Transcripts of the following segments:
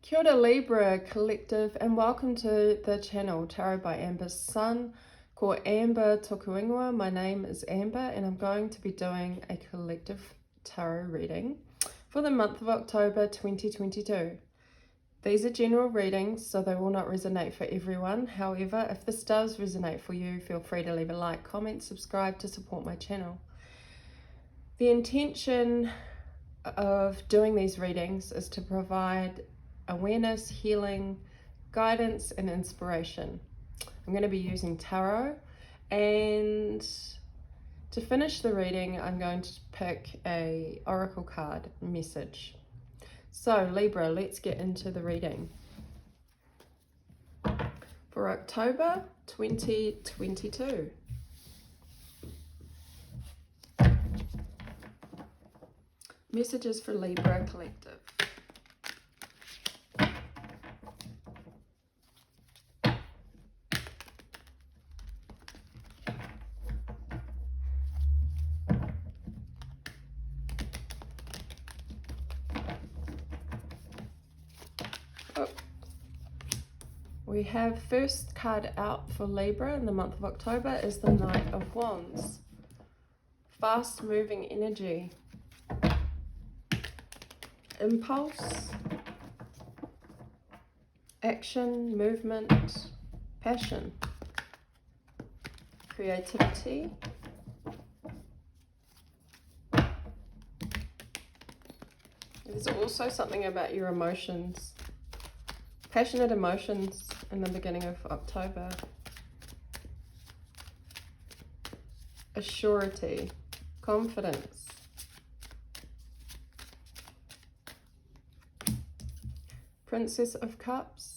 Kia ora Libra Collective, and welcome to the channel Tarot by Amber's Sun, ko Amber Tokuingua. My name is Amber and I'm going to be doing a collective tarot reading for the month of October 2022. These are general readings, so they will not resonate for everyone. However, if this does resonate for you, feel free to leave a like, comment, subscribe to support my channel. The intention of doing these readings is to provide awareness, healing, guidance, and inspiration. I'm going to be using tarot, and to finish the reading, I'm going to pick a oracle card message. So Libra, let's get into the reading for October 2022. Messages for Libra Collective. We have first card out for Libra in the month of October is the Knight of Wands. Fast moving energy. Impulse. Action, movement, passion. Creativity. There's also something about your emotions. Passionate emotions in the beginning of October. Assurity, confidence. Princess of Cups.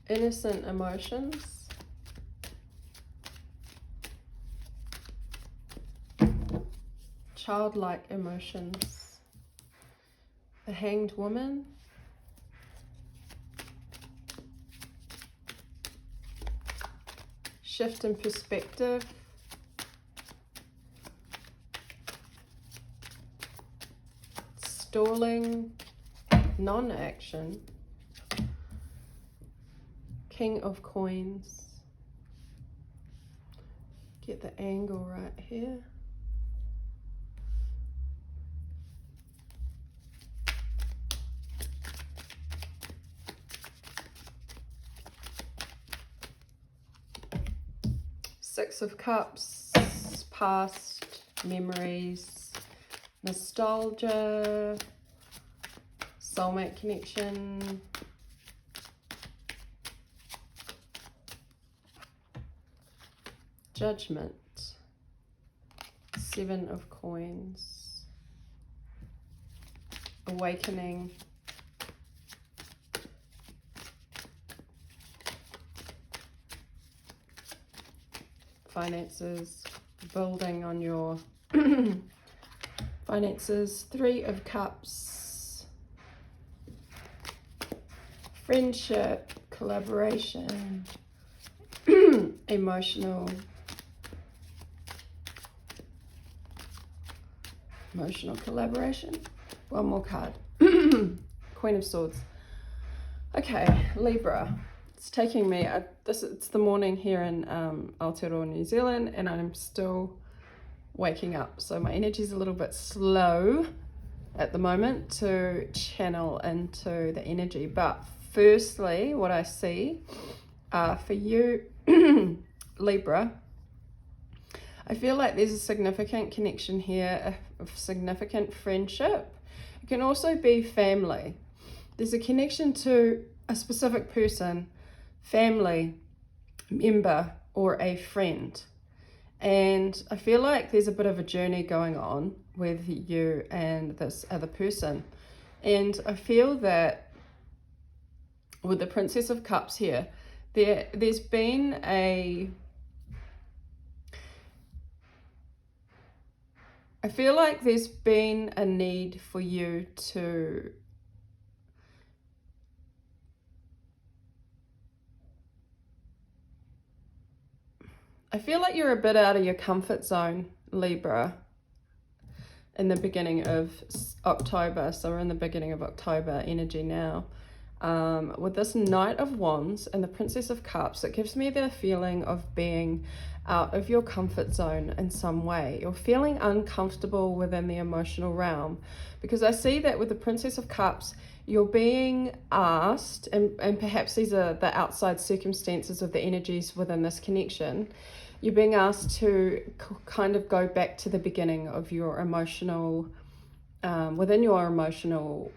Innocent emotions. Childlike emotions. The Hanged Woman. Shift in perspective. Stalling, non-action. King of Coins. Get the angle right here. Six of Cups, past memories, nostalgia, soulmate connection. Judgment. Seven of Coins. Awakening. Finances. Building on your finances. Three of Cups. Friendship. Collaboration. Emotional collaboration. One more card. Queen of Swords. Okay, Libra. It's taking me, it's the morning here in Aotearoa, New Zealand, and I'm still waking up. So my energy is a little bit slow at the moment to channel into the energy. But firstly, what I see for you, Libra, I feel like there's a significant connection here, a significant friendship. It can also be family. There's a connection to a specific person, family member, or a friend. And I feel like there's a bit of a journey going on with you and this other person. And I feel that with the Princess of Cups here, there's been I feel like there's been a need for you to I feel like you're a bit out of your comfort zone, Libra, in the beginning of October. So we're in the beginning of October energy now. With this Knight of Wands and the Princess of Cups, it gives me the feeling of being out of your comfort zone in some way. You're feeling uncomfortable within the emotional realm, because I see that with the Princess of Cups, you're being asked, and perhaps these are the outside circumstances of the energies within this connection, you're being asked to kind of go back to the beginning of your emotional, within your emotional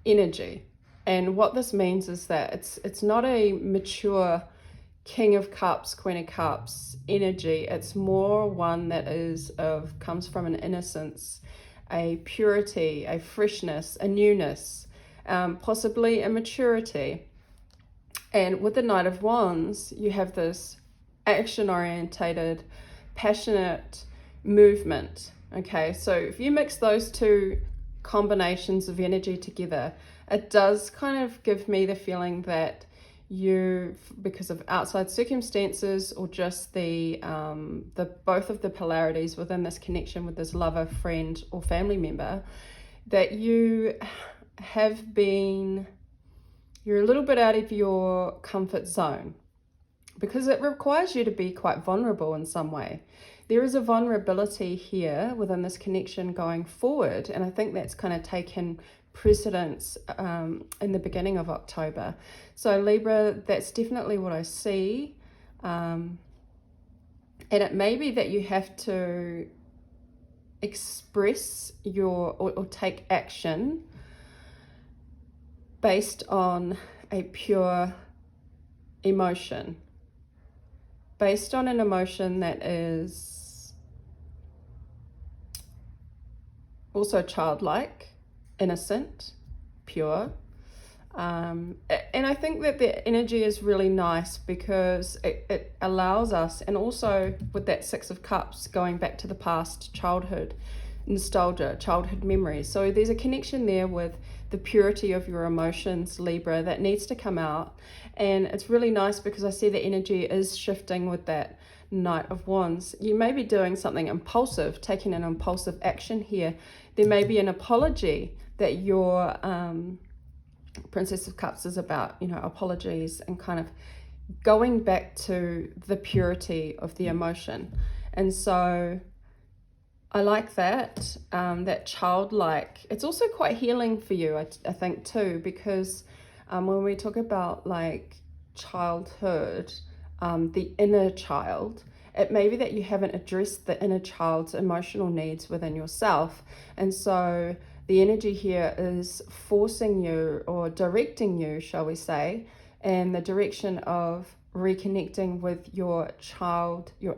energy. And what this means is that it's not a mature King of Cups, Queen of Cups energy. It's more one that comes from an innocence, a purity, a freshness, a newness, possibly a maturity. And with the Knight of Wands, you have this action-orientated, passionate movement. Okay, so if you mix those two combinations of energy together, it does kind of give me the feeling that you, because of outside circumstances or just the both of the polarities within this connection with this lover, friend, or family member, that you're a little bit out of your comfort zone, because it requires you to be quite vulnerable in some way. There is a vulnerability here within this connection going forward, and I think that's kind of taken precedence in the beginning of October. So Libra, that's definitely what I see. And it may be that you have to express or take action based on a pure emotion, based on an emotion that is also childlike, innocent, pure. And I think that the energy is really nice because it allows us, and also with that Six of Cups, going back to the past, childhood, nostalgia, childhood memories. So there's a connection there with the purity of your emotions, Libra, that needs to come out. And it's really nice because I see the energy is shifting with that Knight of Wands. You may be doing something impulsive, taking an impulsive action here. There may be an apology that your Princess of Cups is about, apologies and kind of going back to the purity of the emotion. And so I like that, that childlike. It's also quite healing for you, I think, too, because when we talk about like childhood, the inner child, it may be that you haven't addressed the inner child's emotional needs within yourself. And so the energy here is forcing you, or directing you, shall we say, in the direction of reconnecting with your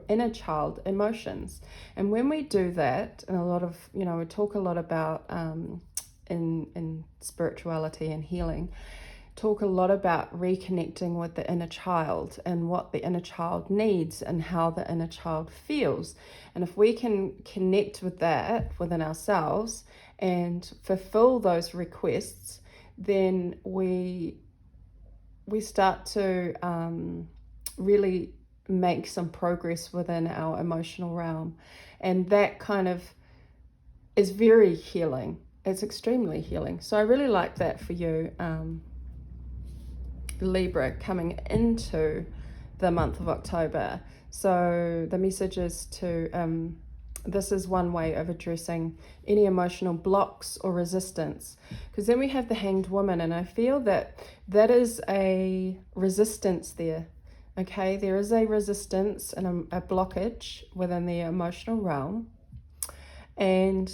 inner child emotions. And when we do that, and a lot of, we talk a lot about in spirituality and healing, talk a lot about reconnecting with the inner child and what the inner child needs and how the inner child feels. And if we can connect with that within ourselves and fulfill those requests, then we start to really make some progress within our emotional realm. And that kind of is very healing. It's extremely healing. So I really like that for you, Libra, coming into the month of October. So the message is to, this is one way of addressing any emotional blocks or resistance. Because then we have the Hanged Woman, and I feel that is a resistance there. Okay, there is a resistance and a blockage within the emotional realm. And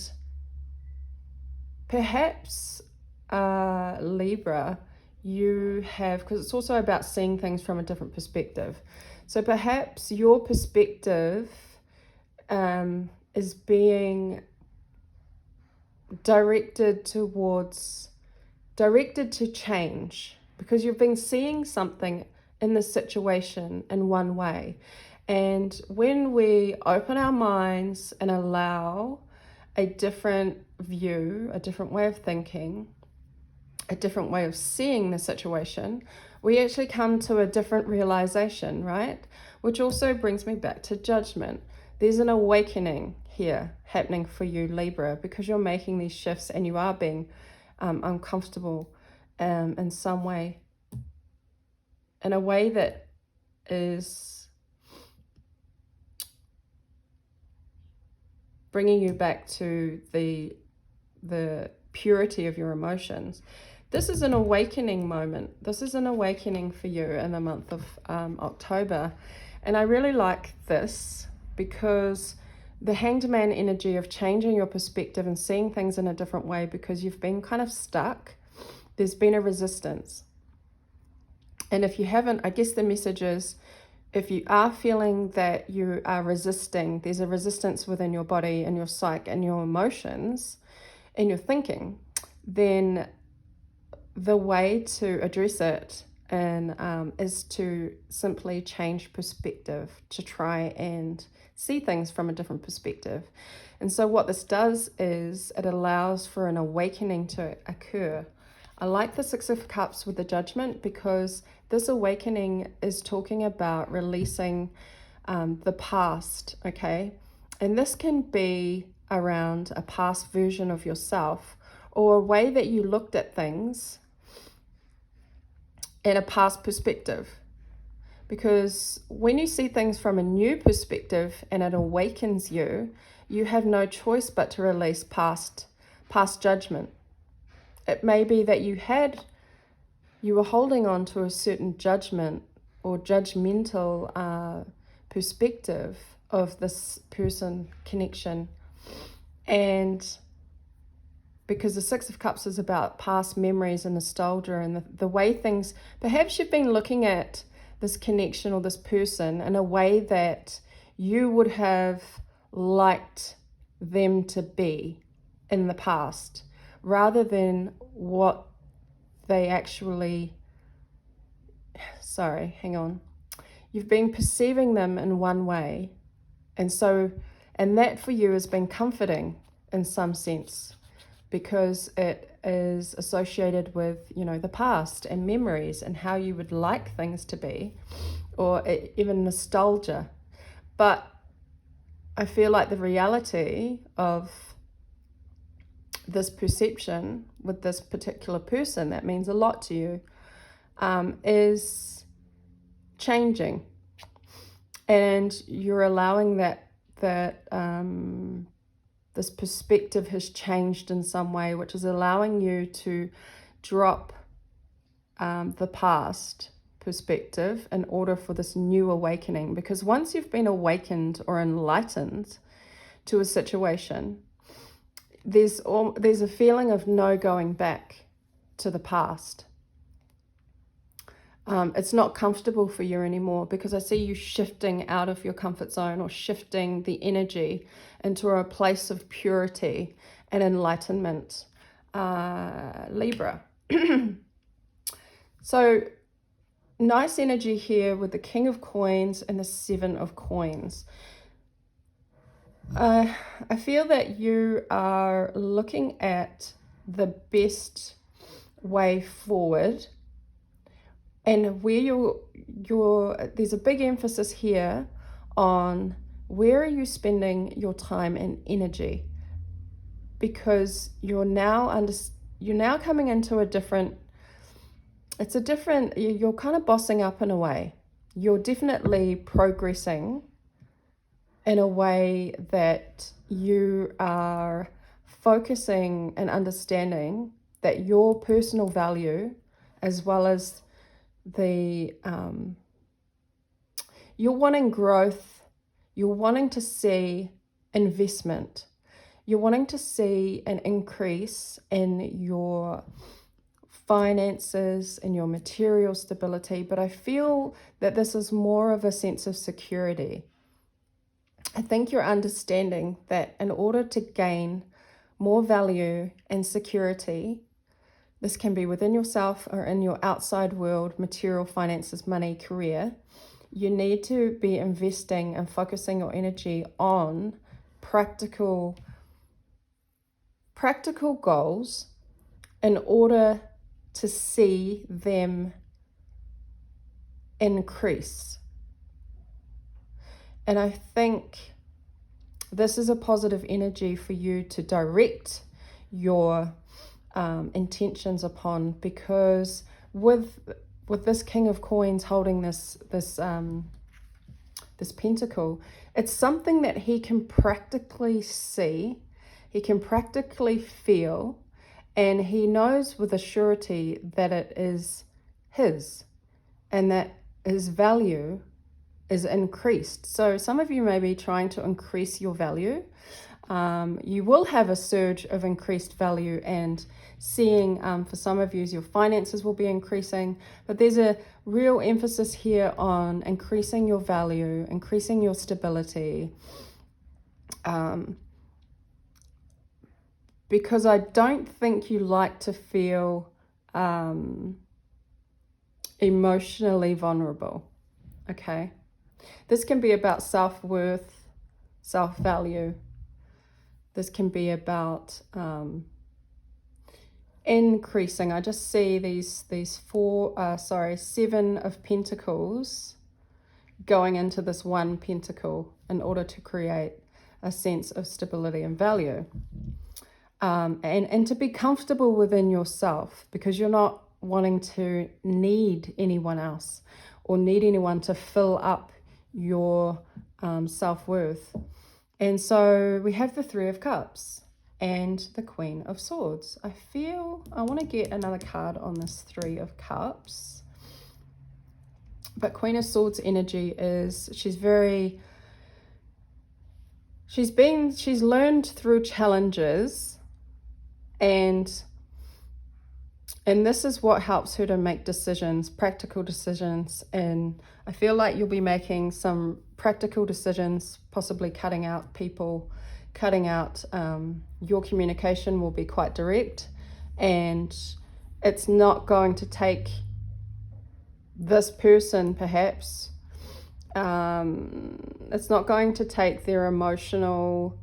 perhaps, Libra, you have, because it's also about seeing things from a different perspective. So perhaps your perspective is being directed to change, because you've been seeing something in this situation in one way. And when we open our minds and allow a different view, a different way of thinking, a different way of seeing the situation, we actually come to a different realization, right? Which also brings me back to judgment. There's an awakening here happening for you, Libra, because you're making these shifts and you are being uncomfortable in some way, in a way that is bringing you back to the purity of your emotions. This is an awakening moment. This is an awakening for you in the month of October. And I really like this because the Hanged Man energy of changing your perspective and seeing things in a different way, because you've been kind of stuck. There's been a resistance. And if you haven't, I guess the message is, if you are feeling that you are resisting, there's a resistance within your body and your psyche and your emotions and your thinking, then the way to address it is to simply change perspective, to try and see things from a different perspective. And so what this does is it allows for an awakening to occur. I like the Six of Cups with the Judgment, because this awakening is talking about releasing the past, okay? And this can be around a past version of yourself, or a way that you looked at things in a past perspective. Because when you see things from a new perspective and it awakens you, you have no choice but to release past judgment. It may be that you were holding on to a certain judgment or judgmental perspective of this person connection. And because the Six of Cups is about past memories and nostalgia and the way things, perhaps you've been looking at this connection or this person in a way that you would have liked them to be in the past, rather than what they actually, you've been perceiving them in one way. And that for you has been comforting in some sense, because it is associated with, the past and memories and how you would like things to be, or even nostalgia. But I feel like the reality of this perception with this particular person that means a lot to you is changing, and you're allowing that this perspective has changed in some way, which is allowing you to drop the past perspective in order for this new awakening. Because once you've been awakened or enlightened to a situation, there's a feeling of no going back to the past. It's not comfortable for you anymore, because I see you shifting out of your comfort zone, or shifting the energy into a place of purity and enlightenment, Libra. So nice energy here with the King of Coins and the Seven of Coins. I feel that you are looking at the best way forward, and where there's a big emphasis here on where are you spending your time and energy, because you're now coming into you're kind of bossing up in a way. You're definitely progressing in a way that you are focusing and understanding that your personal value, as well as you're wanting growth, you're wanting to see investment, you're wanting to see an increase in your finances and your material stability. But I feel that this is more of a sense of security. I think you're understanding that in order to gain more value and security, this can be within yourself or in your outside world, material, finances, money, career, you need to be investing and focusing your energy on practical goals in order to see them increase. And I think this is a positive energy for you to direct your intentions upon, because with this King of Coins holding this pentacle, it's something that he can practically see, he can practically feel, and he knows with a surety that it is his and that his value is increased. So some of you may be trying to increase your value. You will have a surge of increased value, and seeing for some of you, your finances will be increasing, but there's a real emphasis here on increasing your value, increasing your stability, because I don't think you like to feel emotionally vulnerable. Okay, this can be about self-worth, self-value. This can be about increasing. I just see these seven of pentacles going into this one pentacle in order to create a sense of stability and value. And to be comfortable within yourself, because you're not wanting to need anyone else or need anyone to fill up your self-worth. And so we have the Three of Cups and the Queen of Swords. I want to get another card on this Three of Cups. But Queen of Swords energy is, she's learned through challenges, and this is what helps her to make decisions, practical decisions. And I feel like you'll be making some practical decisions, possibly cutting out people, your communication will be quite direct, and it's not going to take this person, perhaps, it's not going to take their emotional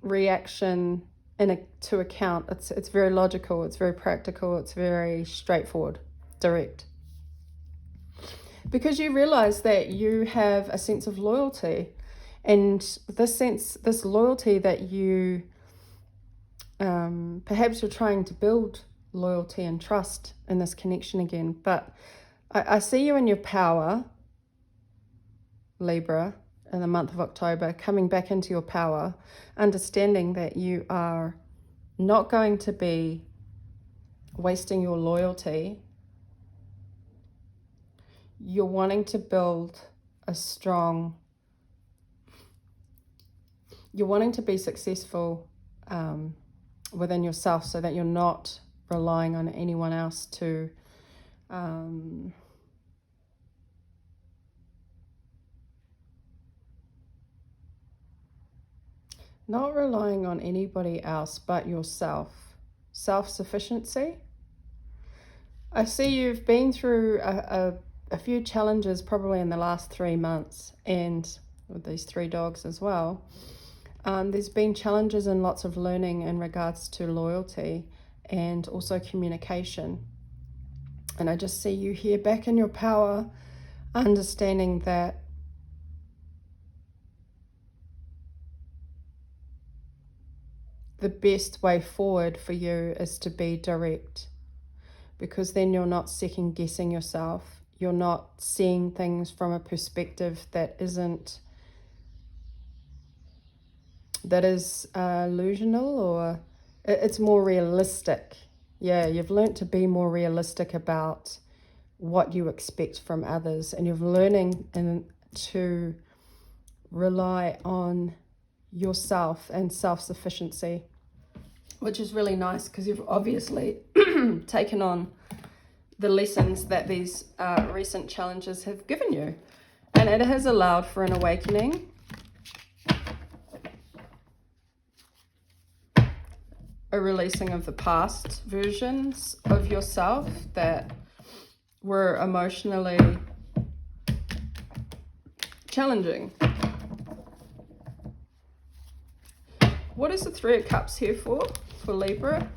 reaction into account. It's very logical, it's very practical, it's very straightforward, direct. Because you realize that you have a sense of loyalty, and this loyalty that you, perhaps you're trying to build loyalty and trust in this connection again. But I see you in your power, Libra, in the month of October, coming back into your power, understanding that you are not going to be wasting your loyalty. You're wanting to build you're wanting to be successful within yourself, so that you're not relying on anyone else to not relying on anybody else but yourself. Self-sufficiency. I see you've been through a few challenges probably in the last 3 months, and with these 3 dogs as well. There's been challenges and lots of learning in regards to loyalty and also communication. And I just see you here back in your power, understanding that the best way forward for you is to be direct, because then you're not second guessing yourself. You're not seeing things from a perspective that is illusional, or it's more realistic. Yeah, you've learned to be more realistic about what you expect from others, and you're learning to rely on yourself and self-sufficiency, which is really nice, because you've obviously taken on the lessons that these recent challenges have given you, and it has allowed for an awakening, a releasing of the past versions of yourself that were emotionally challenging. What is the Three of Cups here for Libra?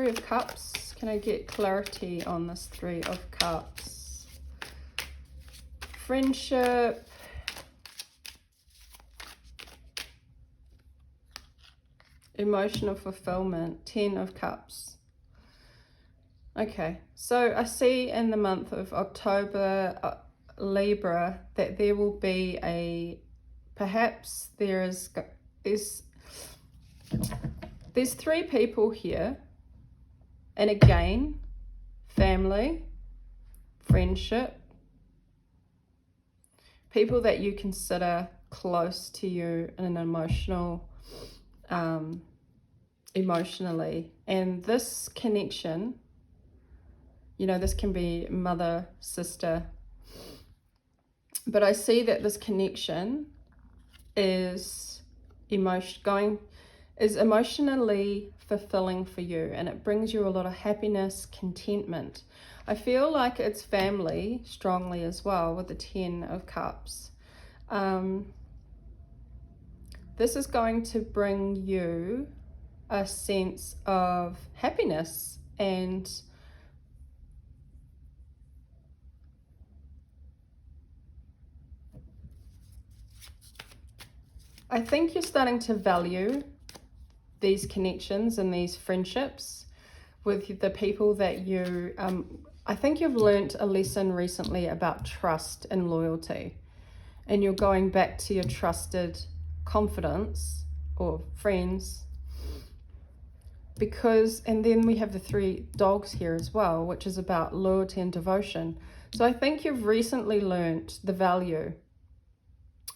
Three of Cups. Can I get clarity on this Three of Cups? Friendship. Emotional fulfillment. 10 of Cups. Okay, so I see in the month of October, Libra, that there will be perhaps there's three people here, and again, family, friendship, people that you consider close to you in an emotionally, and this connection, you know, this can be mother, sister, but I see that this connection is emotionally fulfilling for you, and it brings you a lot of happiness, contentment. I feel like it's family strongly as well with the 10 of Cups. This is going to bring you a sense of happiness, and I think you're starting to value these connections and these friendships with the people that you, I think you've learnt a lesson recently about trust and loyalty, and you're going back to your trusted confidence or friends, because, and then we have the 3 dogs here as well, which is about loyalty and devotion. So I think you've recently learnt the value.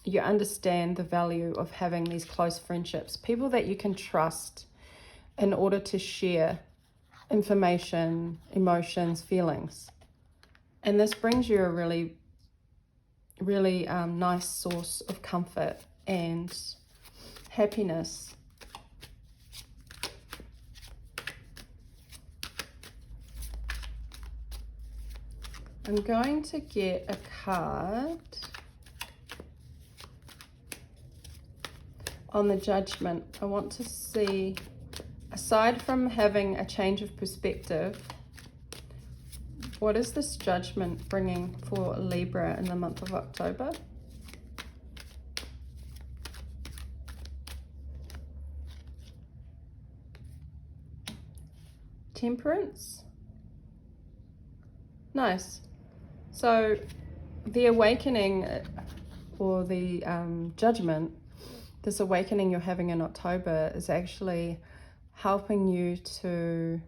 You understand the value of having these close friendships, people that you can trust in order to share information, emotions, feelings. And this brings you a really, really nice source of comfort and happiness. I'm going to get a card on the Judgment. I want to see, aside from having a change of perspective, what is this Judgment bringing for Libra in the month of October? Temperance. Nice. So the awakening, or the Judgment, this awakening you're having in October is actually helping you to,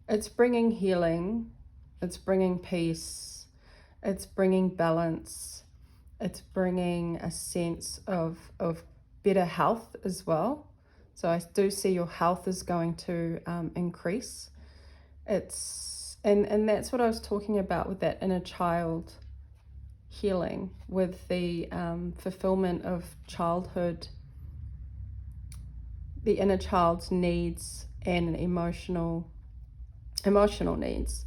it's bringing healing, it's bringing peace, it's bringing balance, it's bringing a sense of better health as well. So I do see your health is going to increase. It's, and that's what I was talking about with that inner child healing, with the fulfillment of childhood, the inner child's needs and emotional needs,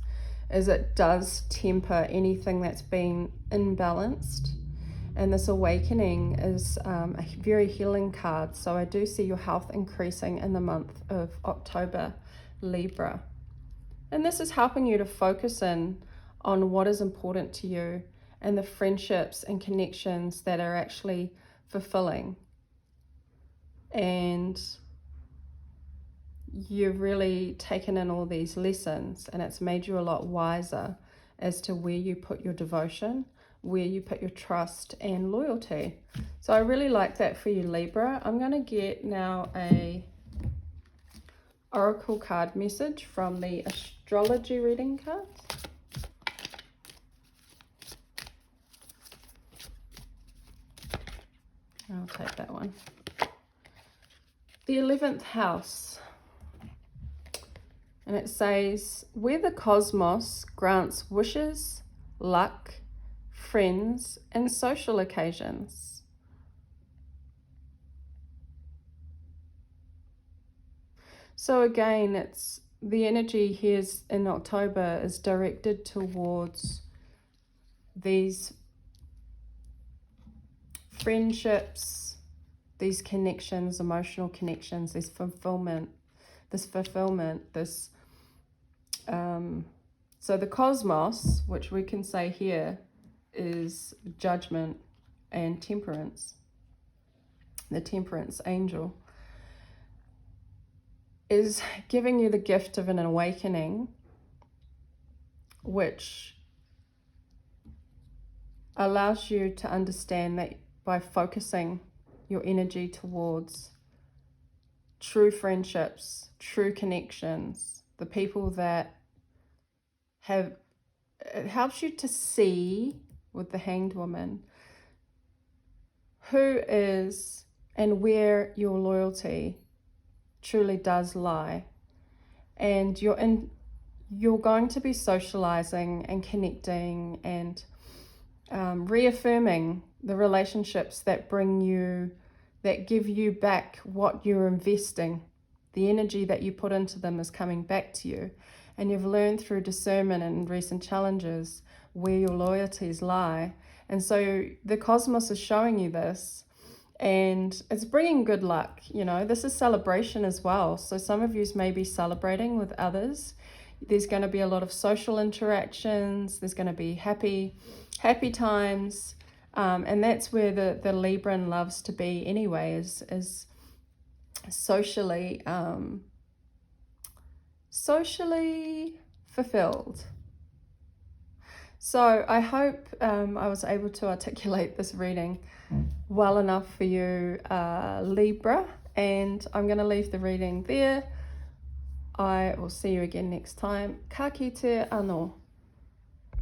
is it does temper anything that's been imbalanced. And this awakening is a very healing card. So I do see your health increasing in the month of October, Libra. And this is helping you to focus in on what is important to you and the friendships and connections that are actually fulfilling. And you've really taken in all these lessons, and it's made you a lot wiser as to where you put your devotion, where you put your trust and loyalty. So I really like that for you, Libra. I'm going to get now a oracle card message from the astrology reading cards. I'll take that one. The 11th house. And it says, where the cosmos grants wishes, luck, friends, and social occasions. So again, it's the energy here in October is directed towards these friendships, these connections, emotional connections, this fulfillment, this fulfillment, this so the cosmos, which we can say here, is judgment and temperance. The temperance angel is giving you the gift of an awakening, which allows you to understand that by focusing your energy towards true friendships, true connections, the people that have, it helps you to see with the Hanged Woman who is and where your loyalty truly does lie. And you're going to be socializing and connecting and reaffirming the relationships that that give you back what you're investing. The energy that you put into them is coming back to you. And you've learned through discernment and recent challenges where your loyalties lie. And so the cosmos is showing you this, and it's bringing good luck. You know, this is celebration as well. So some of you may be celebrating with others. There's going to be a lot of social interactions. There's going to be happy times. And that's where the Libran loves to be anyway, is socially fulfilled. So I hope I was able to articulate this reading well enough for you, Libra, and I'm going to leave the reading there. I will see you again next time. Ka kite anō.